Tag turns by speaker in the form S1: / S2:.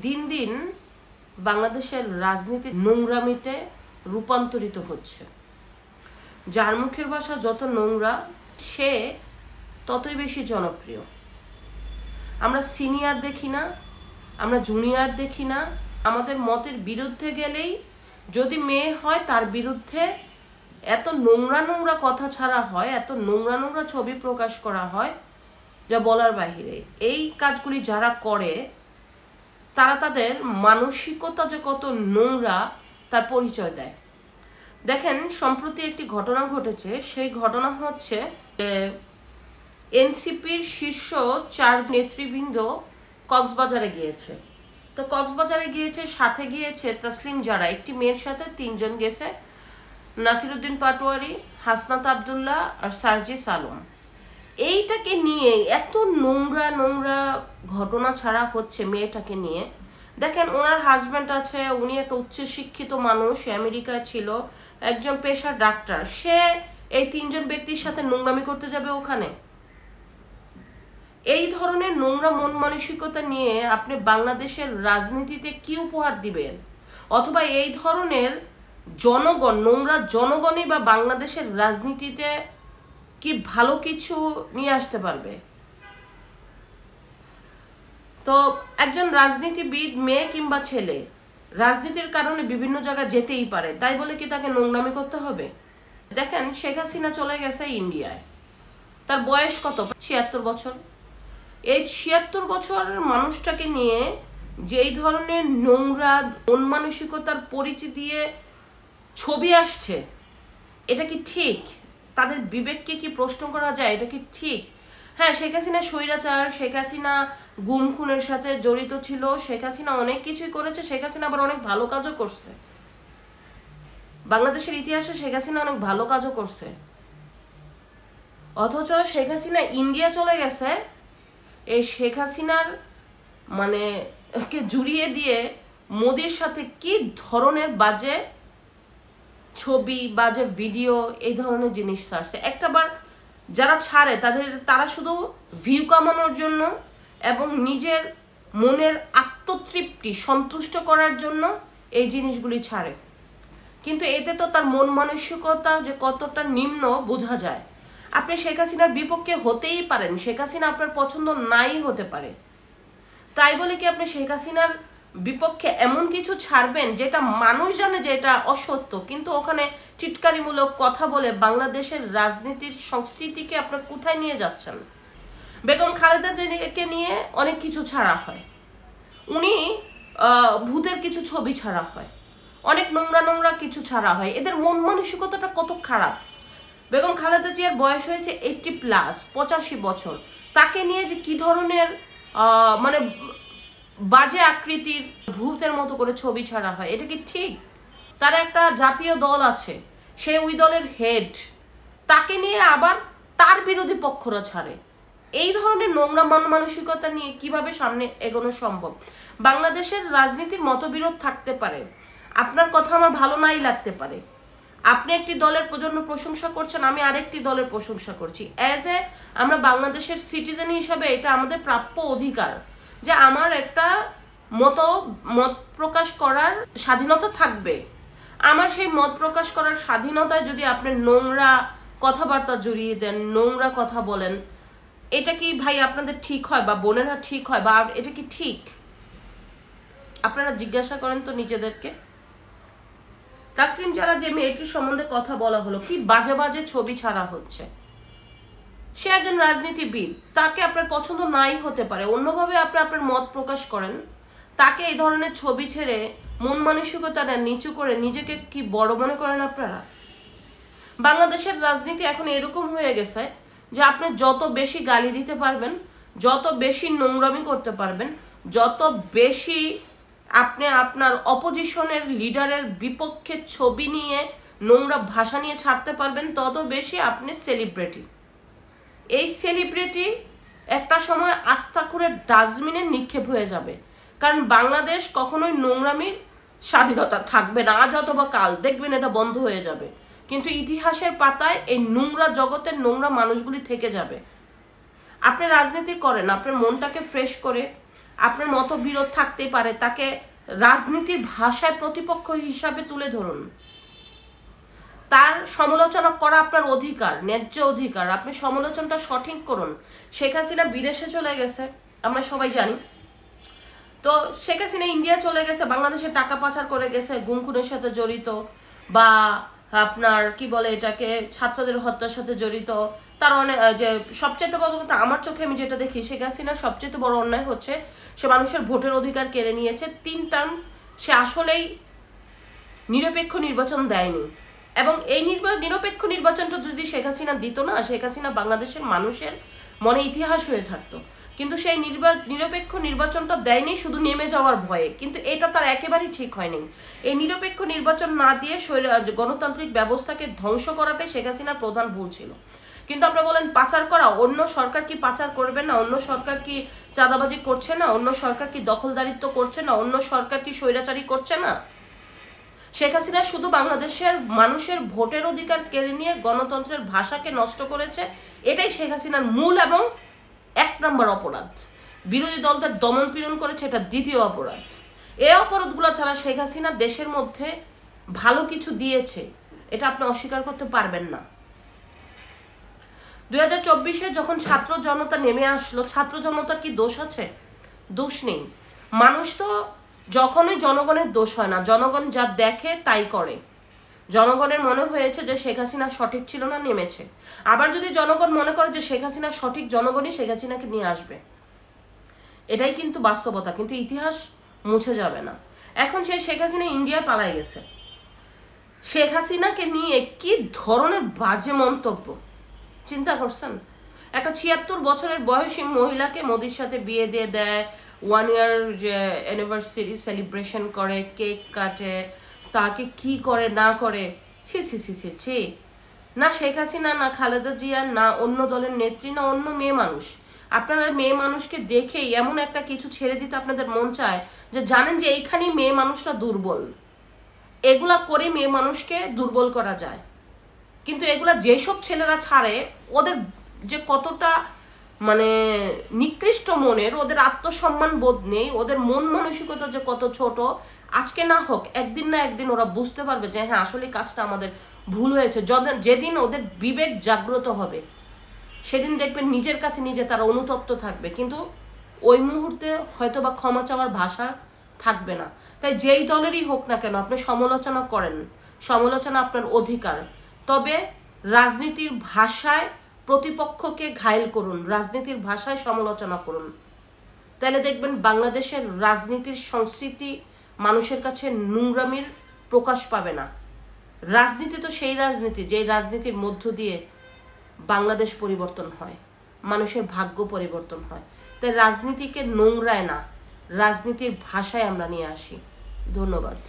S1: দিন দিন বাংলাদেশের রাজনীতি নোংরামিতে রূপান্তরিত হচ্ছে। যার মুখের ভাষা যত নোংরা সে ততই বেশি জনপ্রিয়। আমরা সিনিয়র দেখি না, আমরা জুনিয়র দেখি না। আমাদের মতের বিরুদ্ধে গেলেই যদি মেয়ে হয় তার বিরুদ্ধে এত নোংরা নোংরা কথা ছাড়া হয়, এত নোংরা নোংরা ছবি প্রকাশ করা হয় যা বলার বাহিরে। এই কাজগুলি যারা করে তারা তাদের মানসিকতা যে কত নোংরা তার পরিচয় দেয়। দেখেন, সম্প্রতি একটি ঘটনা ঘটেছে। সেই ঘটনা হচ্ছে এনসিপির শীর্ষ 4 নেতৃবৃন্দ কক্সবাজারে গিয়েছে। তো কক্সবাজারে গিয়েছে, সাথে গিয়েছে তসলিম জারা, একটি মেয়ের সাথে 3 জন গেছে, নাসিরউদ্দিন পাটোয়ারি, হাসনাত আবদুল্লাহ আর সার্জিস আলম। এইটাকে নিয়ে এত নোংরা নোংরা ঘটনা ছাড়া হচ্ছে মেয়েটাকে নিয়ে। দেখেন, ওনার হাজব্যান্ড আছে, উনি একটা উচ্চশিক্ষিত মানুষ, আমেরিকায় ছিল, একজন পেশার ডাক্তার। সে এই 3 জন ব্যক্তির সাথে নোংরামি করতে যাবে ওখানে? এই ধরনের নোংরা মন মানসিকতা নিয়ে আপনি বাংলাদেশের রাজনীতিতে কি উপহার দিবেন? অথবা এই ধরনের জনগণ, নোংরা জনগণই বা বাংলাদেশের রাজনীতিতে কি ভালো কিছু নিয়ে আসতে পারবে? তো একজন রাজনীতিবিদ, মেয়ে কিংবা ছেলে, রাজনীতির কারণে বিভিন্ন জায়গায় যেতেই পারে, তাই বলে কি তাকে নোংরামি করতে হবে? দেখেন, শেখ হাসিনা চলে গেছে ইন্ডিয়ায়। তার বয়স কত? 76 বছর। এই 76 বছরের মানুষটাকে নিয়ে যেই ধরনের নোংরা মন মানসিকতার পরিচয় দিয়ে ছবি আসছে, এটা কি ঠিক? তাদের বিবেককে কি প্রশ্ন করা যায়? এটা কি ঠিক? হ্যাঁ, শেখ হাসিনা স্বৈরাচার, শেখ হাসিনা গুম খুনের সাথে জড়িত ছিল, শেখ হাসিনা অনেক কিছুই করেছে, শেখ হাসিনা আবার অনেক ভালো কাজও করছে। বাংলাদেশের ইতিহাসে শেখ হাসিনা অনেক ভালো কাজও করছে। অথচ শেখ হাসিনা ইন্ডিয়া চলে গেছে, এই শেখ হাসিনার মানে কে জুড়িয়ে দিয়ে মোদির সাথে কি ধরনের বাজে ছবি, বাজে ভিডিও, এই ধরনের জিনিস ছাড়ছে। একটাবার যারা ছাড়ে তারা শুধু ভিউ কামানোর জন্য এবং নিজের মনের আত্মতৃপ্তি সন্তুষ্ট করার জন্য এই জিনিসগুলি ছাড়ে। কিন্তু এতে তো তার মন মানসিকতা যে কতটা নিম্ন বোঝা যায়। আপনি শেখ হাসিনার বিপক্ষে হতেই পারেন, শেখ হাসিনা আপনার পছন্দ নাই হতে পারে, তাই বলে কি আপনি শেখ হাসিনার বিপক্ষে এমন কিছু ছাড়বেন যেটা মানুষ জানে যে এটা অসত্য, কিন্তু ওখানে টিটকারিমূলক কথা বলে বাংলাদেশের রাজনীতির সংস্কৃতিকে আপনার কোথায় নিয়ে যাচ্ছেন? বেগম খালেদা জিয়াকে নিয়ে অনেক কিছু ছাড়া হয়, উনি ভূতের কিছু ছবি ছাড়া হয়, অনেক নোংরা নোংরা কিছু ছাড়া হয়। এদের মন মানসিকতাটা কত খারাপ! বেগম খালেদা জিয়ার বয়স হয়েছে 80+, 85 বছর। তাকে নিয়ে যে কি ধরনের মানে বাজে আকৃতির ভূতের মতো করে ছবি ছাড়া হয়, এটা কি ঠিক? তার একটা জাতীয় দল আছে, সে ওই দলের হেড, তাকে নিয়ে আবার তার বিরোধী পক্ষরা ছাড়ে। এই ধরনের নোংরা মন মানসিকতা নিয়ে কিভাবে সামনে এগোনো সম্ভব? বাংলাদেশের রাজনীতির মতবিরোধ থাকতে পারে, আপনার কথা আমার ভালো নাই লাগতে পারে, আপনি একটি দলের জন্য প্রশংসা করছেন, আমি আরেকটি দলের প্রশংসা করছি। আমরা বাংলাদেশের সিটিজেন হিসাবে এটা আমাদের প্রাপ্য অধিকার যে আমার একটা মত প্রকাশ করার স্বাধীনতা থাকবে। আমার সেই মত প্রকাশ করার স্বাধীনতায় যদি আপনি নোংরা কথাবার্তা জড়িয়ে দেন, নোংরা কথা বলেন, এটা কি ভাই আপনাদের ঠিক হয়? বা বোনেরা ঠিক হয়? বা এটা কি ঠিক? আপনারা জিজ্ঞাসা করেন তো নিজেদেরকে। তাসলিম জারা যে মেয়েটির সম্বন্ধে কথা বলা হলো, কি বাজে বাজে ছবি ছাড়া হচ্ছে। সে একজন রাজনীতিবিদ, তাকে আপনার পছন্দ নাই হতে পারে, অন্যভাবে আপনি আপনার মত প্রকাশ করেন, তাকে এই ধরনের ছবি ছেড়ে মন মানসিকতা নিচু করে নিজেকে কি বড় মনে করেন আপনারা? বাংলাদেশের রাজনীতি এখন এরকম হয়ে গেছে যে আপনি যত বেশি গালি দিতে পারবেন, যত বেশি নোংরামি করতে পারবেন, যত বেশি আপনি আপনার অপোজিশনের লিডারের বিপক্ষে ছবি নিয়ে নোংরা ভাষা নিয়ে ছাড়তে পারবেন, তত বেশি আপনি সেলিব্রিটি। এই সেলিব্রিটি একটা সময় আস্থা করে ডাস্টবিনে নিক্ষেপ হয়ে যাবে, কারণ বাংলাদেশ কখনোই নোংরামির স্বাধীনতা থাকবে না। আজ অথবা কাল দেখবেন এটা বন্ধ হয়ে যাবে, কিন্তু ইতিহাসের পাতায় এই নোংরা জগতের নোংরা মানুষগুলি থেকে যাবে। আপনি রাজনীতি করেন, আপনার মনটাকে ফ্রেশ করে আপনার মতবিরোধ থাকতেই পারে, তাকে রাজনীতির ভাষায় প্রতিপক্ষ হিসাবে তুলে ধরুন। তার সমালোচনা করা আপনার অধিকার, ন্যায্য অধিকার। আপনি সমালোচনাটা সঠিক করুন। শেখ হাসিনা বিদেশে চলে গেছে, আমরা সবাই জানি। তো শেখ হাসিনা ইন্ডিয়া চলে গেছে, বাংলাদেশে টাকা পাচার করে গেছে, গুম খুনের সাথে জড়িত, বা আপনার কি বলে এটাকে ছাত্রদের হত্যার সাথে জড়িত। তার অনেক যে সবচেয়ে বড় কথা আমার চোখে আমি যেটা দেখি, শেখ হাসিনার সবচেয়ে বড় অন্যায় হচ্ছে সে মানুষের ভোটের অধিকার কেড়ে নিয়েছে। 3 টার্ম সে আসলেই নিরপেক্ষ নির্বাচন দেয়নি। এবং এই নিরপেক্ষ নির্বাচনটা যদি শেখ হাসিনা দিত না, শেখ হাসিনা বাংলাদেশের মানুষের মনে ইতিহাস হয়ে থাকতো। কিন্তু সেই নিরপেক্ষ নির্বাচনটা দেয়নি শুধু নেমে যাওয়ার ভয়ে। কিন্তু এটা তার একেবারেই ঠিক হয়নি। এই নিরপেক্ষ নির্বাচন না দিয়ে গণতান্ত্রিক ব্যবস্থাকে ধ্বংস করাটাই শেখ হাসিনার প্রধান ভুল ছিল। কিন্তু আপনি বলেন পাচার করা, অন্য সরকার কি পাচার করবে না? অন্য সরকার কি চাঁদাবাজি করছে না? অন্য সরকার কি দখলদারিত্ব করছে না? অন্য সরকার কি স্বৈরাচারী করছে না? শেখ হাসিনা শুধু বাংলাদেশের মানুষের ভোটের অধিকার কেড়ে নিয়ে গণতন্ত্রের ভাষাকে নষ্ট করেছে। এটাই শেখ হাসিনার মূল এবং 1 নম্বর অপরাধ। বিরোধী দলদের দমন পীড়ন করেছে, এটা দ্বিতীয় অপরাধ। এই অপরাধগুলো ছাড়া শেখ হাসিনা দেশের মধ্যে ভালো কিছু দিয়েছে, এটা আপনি অস্বীকার করতে পারবেন না। 2024-এ যখন ছাত্র জনতা নেমে আসলো, ছাত্র জনতার কি দোষ আছে? দোষ নেই। মানুষ তো যখনই জনগণের দোষ হয় না, জনগণ যা দেখে তাই করে। জনগণের মনে হয়েছে যে শেখ হাসিনা সঠিক ছিল না, নেমেছে। আবার যদি জনগণ মনে করে যে শেখ হাসিনা সঠিক, জনগণই শেখ হাসিনাকে নিয়ে আসবে। এটাই কিন্তু বাস্তবতা, কিন্তু ইতিহাস মুছে যাবে না। এখন সেই শেখ হাসিনা ইন্ডিয়ায় পালায় গেছে। শেখ হাসিনাকে নিয়ে কি ধরনের বাজে মন্তব্য চিন্তা করছেন? একটা 76 বছরের বয়সী মহিলাকে মোদির সাথে বিয়ে দিয়ে দেয়, 1 ইয়ার অ্যানিভার্সারি সেলিব্রেশন করে, কেক কাটে, তাকে কি করে না করে। ছি ছি ছি ছি ছি। না শেখ হাসিনা, না খালেদা জিয়া, না অন্য দলের নেত্রী, না অন্য মেয়ে মানুষ। আপনারা মেয়ে মানুষকে দেখেই এমন একটা কিছু ছেড়ে দিতে আপনাদের মন চায় যে জানেন যে এইখানেই মেয়ে মানুষটা দুর্বল। এগুলা করে মেয়ে মানুষকে দুর্বল করা যায়। কিন্তু এগুলা যেসব ছেলেরা ছাড়ে, ওদের যে কতটা মানে নিকৃষ্ট মনের, ওদের আত্মসম্মান বোধ নেই, ওদের মন মানসিকতা যে কত ছোট, আজকে না হোক একদিন না একদিন ওরা বুঝতে পারবে যে হ্যাঁ আসলে কাজটা আমাদের ভুল হয়েছে। যেদিন ওদের বিবেক জাগ্রত হবে, সেদিন দেখবেন নিজের কাছে নিজে তারা অনুতপ্ত থাকবে। কিন্তু ওই মুহূর্তে হয়তো বা ক্ষমা চাওয়ার ভাষা থাকবে না। তাই যেই দলেরই হোক না কেন, আপনি সমালোচনা করেন, সমালোচনা আপনার অধিকার। তবে রাজনীতির ভাষায় প্রতিপক্ষকে ঘায়েল করুন, রাজনীতির ভাষায় সমালোচনা করুন। তাহলে দেখবেন বাংলাদেশের রাজনীতির সংস্কৃতি মানুষের কাছে নোংরামির প্রকাশ পাবে না। রাজনীতি তো সেই রাজনীতি, যে রাজনীতির মধ্য দিয়ে বাংলাদেশ পরিবর্তন হয়, মানুষের ভাগ্য পরিবর্তন হয়। তাই রাজনীতিকে নোংরায় না, রাজনীতির ভাষায় আমরা নিয়ে আসি। ধন্যবাদ।